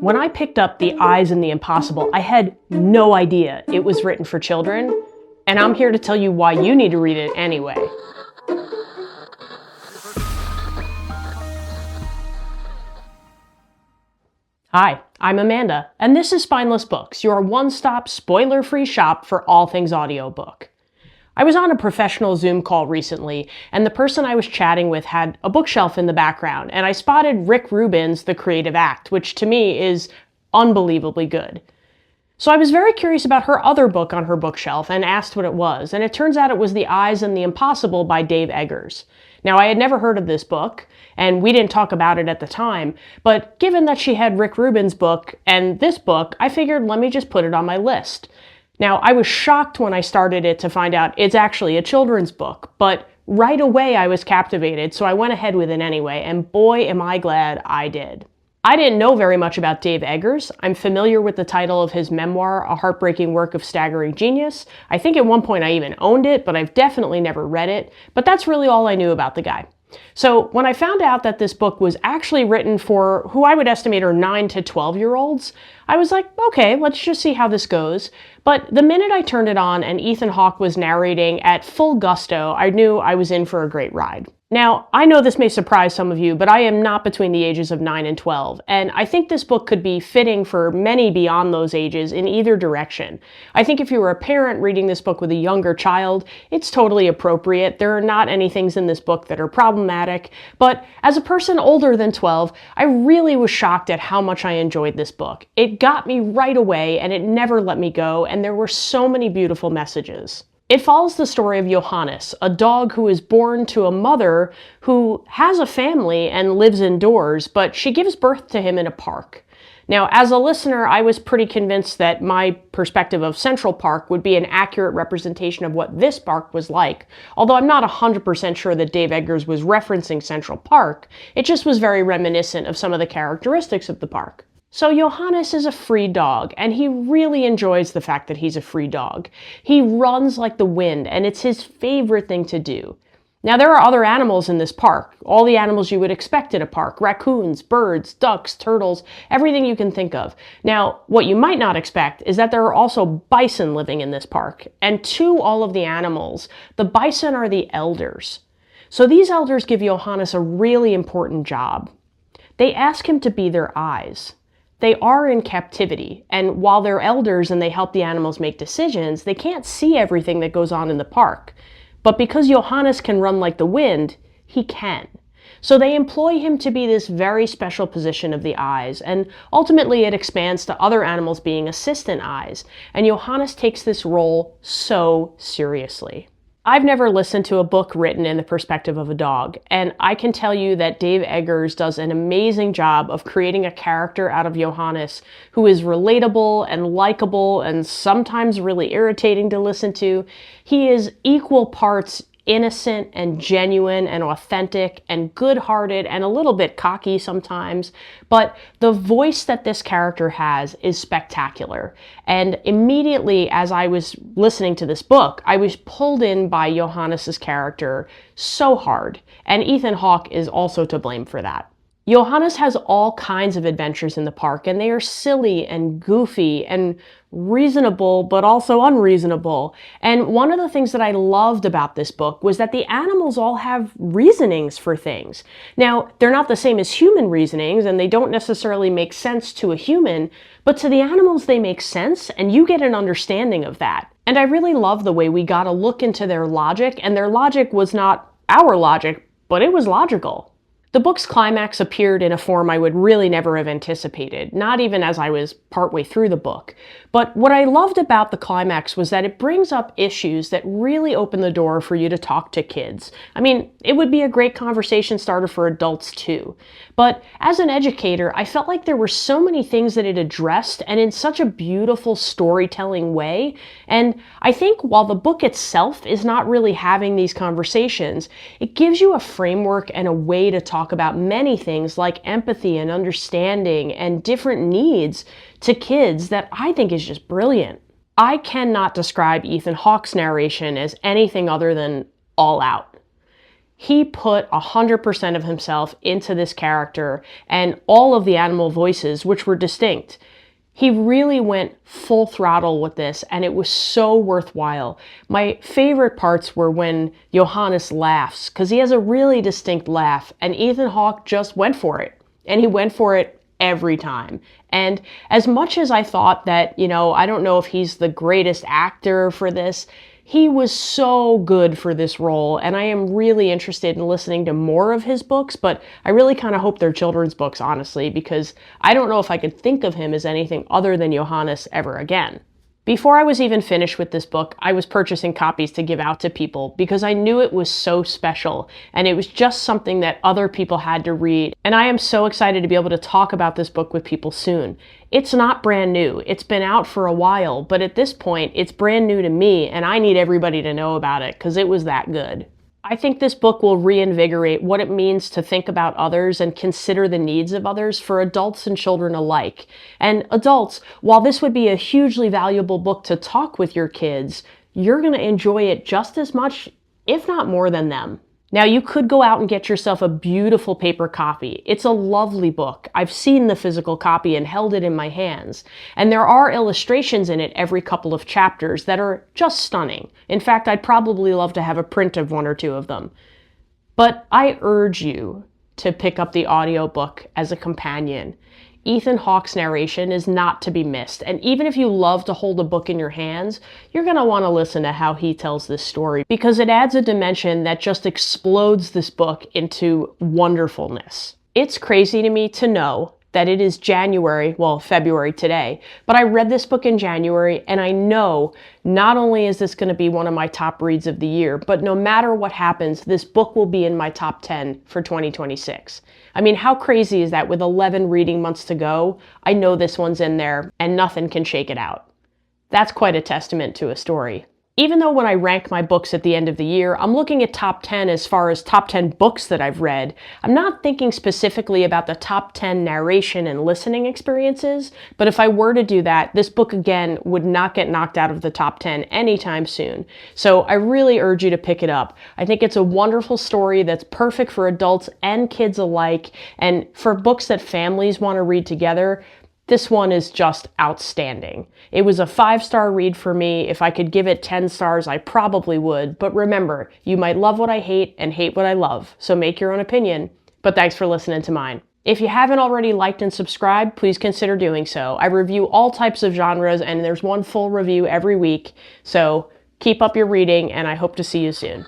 When I picked up The Eyes and the Impossible, I had no idea it was written for children, and I'm here to tell you why you need to read it anyway. Hi, I'm Amanda, and this is Spineless Books, your one-stop, spoiler-free shop for all things audiobook. I was on a professional Zoom call recently, and the person I was chatting with had a bookshelf in the background, and I spotted Rick Rubin's The Creative Act, which to me is unbelievably good. So I was very curious about her other book on her bookshelf and asked what it was, and it turns out it was The Eyes and the Impossible by Dave Eggers. Now, I had never heard of this book, and we didn't talk about it at the time, but given that she had Rick Rubin's book and this book, I figured let me just put it on my list. Now, I was shocked when I started it to find out it's actually a children's book, but right away I was captivated, so I went ahead with it anyway, and boy am I glad I did. I didn't know very much about Dave Eggers. I'm familiar with the title of his memoir, A Heartbreaking Work of Staggering Genius. I think at one point I even owned it, but I've definitely never read it. But that's really all I knew about the guy. So when I found out that this book was actually written for who I would estimate are 9 to 12-year-olds, I was like, okay, let's just see how this goes. But the minute I turned it on and Ethan Hawke was narrating at full gusto, I knew I was in for a great ride. Now, I know this may surprise some of you, but I am not between the ages of 9 and 12, and I think this book could be fitting for many beyond those ages in either direction. I think if you were a parent reading this book with a younger child, it's totally appropriate. There are not any things in this book that are problematic, but as a person older than 12, I really was shocked at how much I enjoyed this book. It got me right away, and it never let me go, and there were so many beautiful messages. It follows the story of Johannes, a dog who is born to a mother who has a family and lives indoors, but she gives birth to him in a park. Now, as a listener, I was pretty convinced that my perspective of Central Park would be an accurate representation of what this park was like, although I'm not 100% sure that Dave Eggers was referencing Central Park. It just was very reminiscent of some of the characteristics of the park. So Johannes is a free dog, and he really enjoys the fact that he's a free dog. He runs like the wind, and it's his favorite thing to do. Now, there are other animals in this park, all the animals you would expect in a park: raccoons, birds, ducks, turtles, everything you can think of. Now, what you might not expect is that there are also bison living in this park, and to all of the animals, the bison are the elders. So these elders give Johannes a really important job. They ask him to be their eyes. They are in captivity, and while they're elders and they help the animals make decisions, they can't see everything that goes on in the park. But because Johannes can run like the wind, he can. So they employ him to be this very special position of the eyes, and ultimately it expands to other animals being assistant eyes, and Johannes takes this role so seriously. I've never listened to a book written in the perspective of a dog, and I can tell you that Dave Eggers does an amazing job of creating a character out of Johannes who is relatable and likable and sometimes really irritating to listen to. He is equal parts innocent and genuine and authentic and good-hearted and a little bit cocky sometimes, but the voice that this character has is spectacular. And immediately as I was listening to this book, I was pulled in by Johannes's character so hard, and Ethan Hawke is also to blame for that. Johannes has all kinds of adventures in the park, and they are silly and goofy and reasonable, but also unreasonable. And one of the things that I loved about this book was that the animals all have reasonings for things. Now, they're not the same as human reasonings, and they don't necessarily make sense to a human, but to the animals they make sense, and you get an understanding of that. And I really love the way we got a look into their logic, and their logic was not our logic, but it was logical. The book's climax appeared in a form I would really never have anticipated, not even as I was partway through the book. But what I loved about the climax was that it brings up issues that really open the door for you to talk to kids. I mean, it would be a great conversation starter for adults too. But as an educator, I felt like there were so many things that it addressed, and in such a beautiful storytelling way. And I think while the book itself is not really having these conversations, it gives you a framework and a way to talk about many things like empathy and understanding and different needs to kids that I think is just brilliant. I cannot describe Ethan Hawke's narration as anything other than all out. He put 100% of himself into this character and all of the animal voices, which were distinct. He really went full throttle with this, and it was so worthwhile. My favorite parts were when Johannes laughs, because he has a really distinct laugh, and Ethan Hawke just went for it. And he went for it every time. And as much as I thought that, I don't know if he's the greatest actor for this, he was so good for this role, and I am really interested in listening to more of his books, but I really kind of hope they're children's books, honestly, because I don't know if I could think of him as anything other than Johannes ever again. Before I was even finished with this book, I was purchasing copies to give out to people because I knew it was so special, and it was just something that other people had to read, and I am so excited to be able to talk about this book with people soon. It's not brand new. It's been out for a while, but at this point, it's brand new to me, and I need everybody to know about it because it was that good. I think this book will reinvigorate what it means to think about others and consider the needs of others for adults and children alike. And adults, while this would be a hugely valuable book to talk with your kids, you're going to enjoy it just as much, if not more than them. Now, you could go out and get yourself a beautiful paper copy. It's a lovely book. I've seen the physical copy and held it in my hands. And there are illustrations in it every couple of chapters that are just stunning. In fact, I'd probably love to have a print of one or two of them. But I urge you to pick up the audiobook as a companion. Ethan Hawke's narration is not to be missed, and even if you love to hold a book in your hands, you're going to want to listen to how he tells this story, because it adds a dimension that just explodes this book into wonderfulness. It's crazy to me to know that it is January, well, February today, but I read this book in January, and I know not only is this going to be one of my top reads of the year, but no matter what happens, this book will be in my top 10 for 2026. I mean, how crazy is that? With 11 reading months to go, I know this one's in there, and nothing can shake it out. That's quite a testament to a story. Even though when I rank my books at the end of the year, I'm looking at top 10 as far as top 10 books that I've read, I'm not thinking specifically about the top 10 narration and listening experiences, but if I were to do that, this book again would not get knocked out of the top 10 anytime soon. So I really urge you to pick it up. I think it's a wonderful story that's perfect for adults and kids alike, and for books that families want to read together, this one is just outstanding. It was a 5-star read for me. If I could give it 10 stars, I probably would. But remember, you might love what I hate and hate what I love. So make your own opinion. But thanks for listening to mine. If you haven't already liked and subscribed, please consider doing so. I review all types of genres, and there's one full review every week. So keep up your reading, and I hope to see you soon.